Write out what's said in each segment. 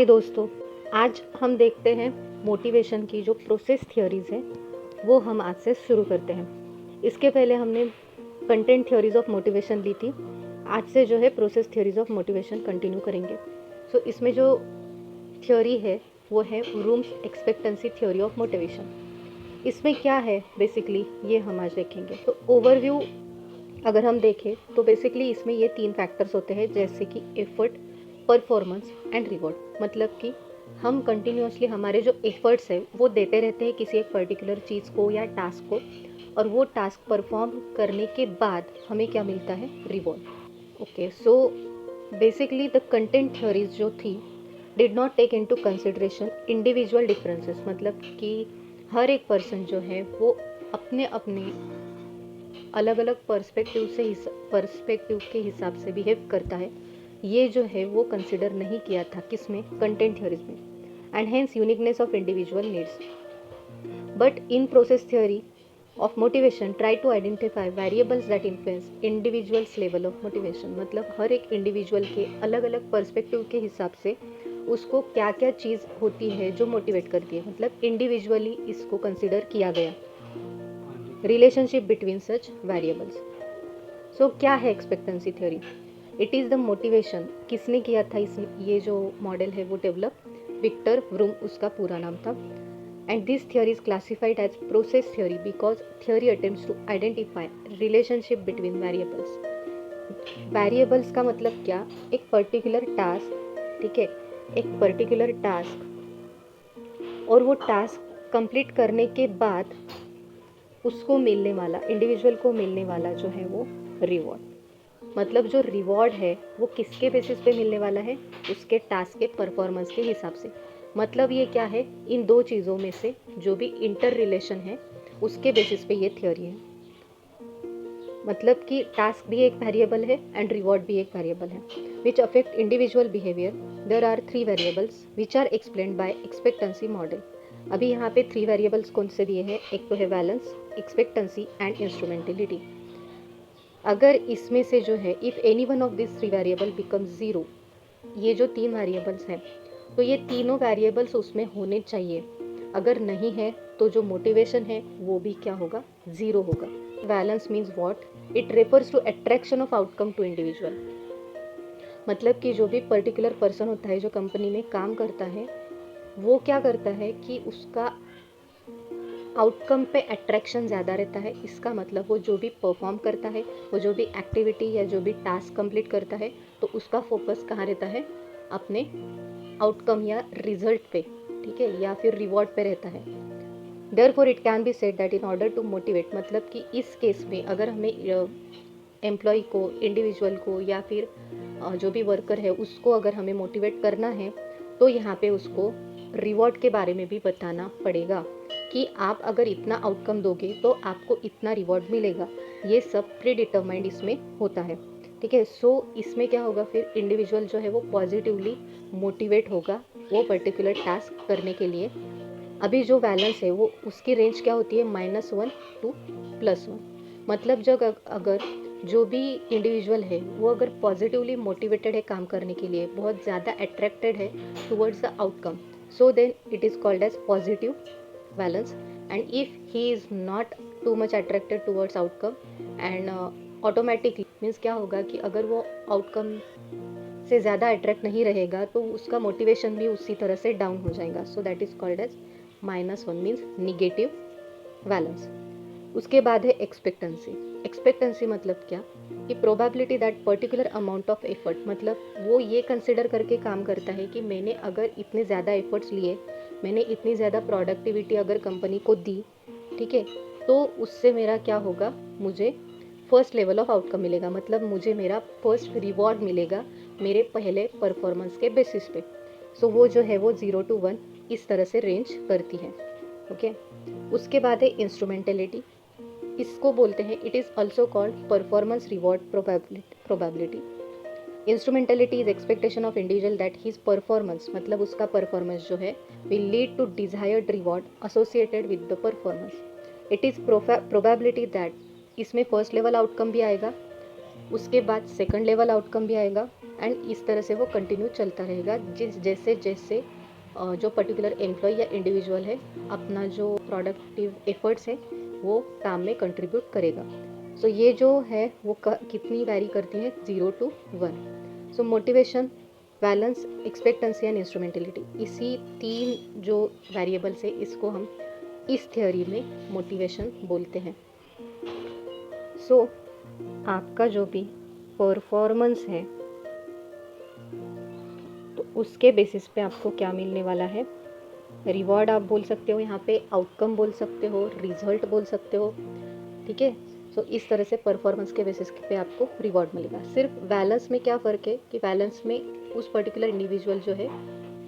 हाय दोस्तों, आज हम देखते हैं मोटिवेशन की जो प्रोसेस थियोरीज़ है वो हम आज से शुरू करते हैं। इसके पहले हमने कंटेंट थ्योरीज ऑफ मोटिवेशन ली थी। आज से जो है process theories of motivation continue करेंगे। इसमें जो थ्योरी है वो है rooms expectancy theory of motivation. इसमें क्या है बेसिकली ये हम आज देखेंगे। तो ओवरव्यू अगर हम देखें तो बेसिकली इसमें ये 3 फैक्टर्स होते हैं, जैसे कि एफर्ट, परफॉर्मेंस एंड रिवॉर्ड। मतलब कि हम कंटिन्यूसली हमारे जो एफर्ट्स है वो देते रहते हैं किसी एक पर्टिकुलर चीज़ को या टास्क को, और वो टास्क परफॉर्म करने के बाद हमें क्या मिलता है, reward. Okay, so basically the content theories जो थी did not take into consideration individual differences. मतलब कि हर एक पर्सन जो है वो अपने अपने अलग अलग पर्सपेक्टिव के हिसाब से बिहेव करता है। ये जो है वो कंसिडर नहीं किया था किसमें, कंटेंट थ्योरीज में। And hence uniqueness of individual needs. But in process theory of motivation try to identify variables that influence individuals level of motivation. मतलब हर एक इंडिविजुअल के अलग अलग पर्सपेक्टिव के हिसाब से उसको क्या क्या चीज़ होती है जो मोटिवेट करती है। मतलब इंडिविजुअली इसको कंसिडर किया गया। रिलेशनशिप बिटवीन सच वेरिएबल्स। सो क्या है expectancy theory? It is the motivation. किसने किया था ये जो मॉडल है वो डेवलप? विक्टर व्रूम उसका पूरा नाम था। And this theory is classified as process theory because theory attempts to identify relationship between variables. Variables का मतलब क्या? एक पर्टिकुलर टास्क, ठीक है, एक पर्टिकुलर टास्क, और वो टास्क कंप्लीट करने के बाद उसको मिलने वाला, इंडिविजुअल को मिलने वाला जो है वो रिवॉर्ड। मतलब जो रिवॉर्ड है वो किसके बेसिस पे मिलने वाला है? उसके टास्क के परफॉर्मेंस के हिसाब से। मतलब ये क्या है, इन दो चीज़ों में से जो भी इंटर रिलेशन है उसके बेसिस पे ये थ्योरी है। मतलब कि टास्क भी एक वेरिएबल है एंड रिवॉर्ड भी एक वेरिएबल है which affect individual behaviour. There are 3 variables which are explained by expectancy model. अभी यहाँ पे 3 वेरिएबल्स कौन से दिए हैं? एक तो है बैलेंस, एक्सपेक्टेंसी एंड इंस्ट्रूमेंटेलिटी। अगर इसमें से जो है if any one of this 3 variable become zero, ये जो 3 वेरिएबल्स हैं तो ये तीनों वेरिएबल्स उसमें होने चाहिए। अगर नहीं है तो जो मोटिवेशन है वो भी क्या होगा, ज़ीरो होगा। Balance means what? It refers to attraction of outcome to individual. मतलब कि जो भी पर्टिकुलर पर्सन होता है जो कंपनी में काम करता है वो क्या करता है कि उसका आउटकम पे अट्रैक्शन ज़्यादा रहता है। इसका मतलब वो जो भी परफॉर्म करता है, वो जो भी एक्टिविटी या जो भी टास्क कंप्लीट करता है, तो उसका फोकस कहाँ रहता है? अपने आउटकम या रिजल्ट पे, ठीक है, या फिर रिवॉर्ड पे रहता है। Therefore it can be said that in order to motivate, मतलब कि इस केस में अगर हमें एम्प्लॉय को, इंडिविजुअल को, या फिर जो भी वर्कर है उसको अगर हमें मोटिवेट करना है तो यहाँ पे उसको रिवॉर्ड के बारे में भी बताना पड़ेगा कि आप अगर इतना आउटकम दोगे तो आपको इतना रिवॉर्ड मिलेगा। ये सब प्री डिटरमाइंड इसमें होता है, ठीक है। सो इसमें क्या होगा फिर, इंडिविजुअल जो है वो पॉजिटिवली मोटिवेट होगा वो पर्टिकुलर टास्क करने के लिए। अभी जो बैलेंस है वो उसकी रेंज क्या होती है, -1 to +1। मतलब जब अगर जो भी इंडिविजुअल है वो अगर पॉजिटिवली मोटिवेटेड है काम करने के लिए, बहुत ज़्यादा अट्रैक्टेड है towards the outcome, so then it is called as positive balance. And if he is not too much attracted towards outcome and automatically means क्या होगा कि अगर वो आउटकम से ज़्यादा अट्रैक्ट नहीं रहेगा तो उसका मोटिवेशन भी उसी तरह से डाउन हो जाएगा। So that is called as -1 means negative balance. उसके बाद है एक्सपेक्टेंसी। एक्सपेक्टेंसी मतलब क्या कि probability that particular amount of effort, मतलब वो ये कंसिडर करके काम करता है कि मैंने अगर इतने ज़्यादा एफर्ट्स लिए, मैंने इतनी ज़्यादा प्रोडक्टिविटी अगर कंपनी को दी, ठीक है, तो उससे मेरा क्या होगा, मुझे फर्स्ट लेवल ऑफ आउटकम मिलेगा। मतलब मुझे मेरा फर्स्ट रिवॉर्ड मिलेगा मेरे पहले परफॉर्मेंस के बेसिस पे। सो वो जो है वो 0 to 1 इस तरह से रेंज करती है, ओके। उसके बाद है इंस्ट्रूमेंटेलिटी। इसको बोलते हैं, it is also called performance reward probability. Instrumentality is expectation of individual that his performance, मतलब उसका परफॉर्मेंस जो है will lead to desired reward associated with the performance. It is probability that, इसमें फर्स्ट लेवल आउटकम भी आएगा उसके बाद second level outcome भी आएगा एंड इस तरह से वो कंटिन्यू चलता रहेगा जैसे जैसे जो पर्टिकुलर एम्प्लॉय या इंडिविजुअल है अपना जो प्रोडक्टिव एफर्ट्स है वो काम में कंट्रीब्यूट करेगा। सो ये जो है वो कितनी वैरी करती है 0 to 1। So motivation, balance, expectancy and instrumentality, इसी 3 जो वेरिएबल्स है इसको हम इस थियोरी में मोटिवेशन बोलते हैं। सो आपका जो भी परफॉर्मेंस है तो उसके बेसिस पे आपको क्या मिलने वाला है, रिवॉर्ड आप बोल सकते हो, यहाँ पे आउटकम बोल सकते हो, रिजल्ट बोल सकते हो, ठीक है। सो इस तरह से परफॉर्मेंस के बेसिस पे आपको रिवॉर्ड मिलेगा। सिर्फ बैलेंस में क्या फ़र्क है कि बैलेंस में उस पर्टिकुलर इंडिविजुअल जो है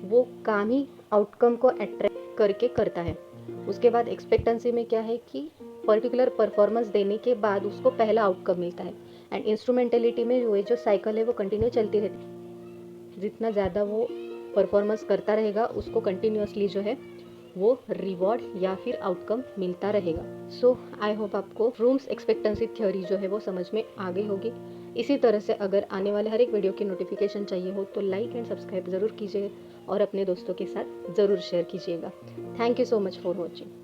वो काम ही आउटकम को अट्रैक्ट करके करता है। उसके बाद एक्सपेक्टेंसी में क्या है कि पर्टिकुलर परफॉर्मेंस देने के बाद उसको पहला आउटकम मिलता है। एंड इंस्ट्रूमेंटेलिटी में जो साइकिल है वो कंटिन्यू चलती रहती है, जितना ज़्यादा वो परफॉर्मेंस करता रहेगा उसको कंटिन्यूसली जो है वो रिवॉर्ड या फिर आउटकम मिलता रहेगा। सो आई होप आपको फ्रूम्स एक्सपेक्टेंसी थ्योरी जो है वो समझ में आ गई होगी। इसी तरह से अगर आने वाले हर एक वीडियो की नोटिफिकेशन चाहिए हो तो लाइक एंड सब्सक्राइब ज़रूर कीजिए और अपने दोस्तों के साथ ज़रूर शेयर कीजिएगा। Thank you so much for watching.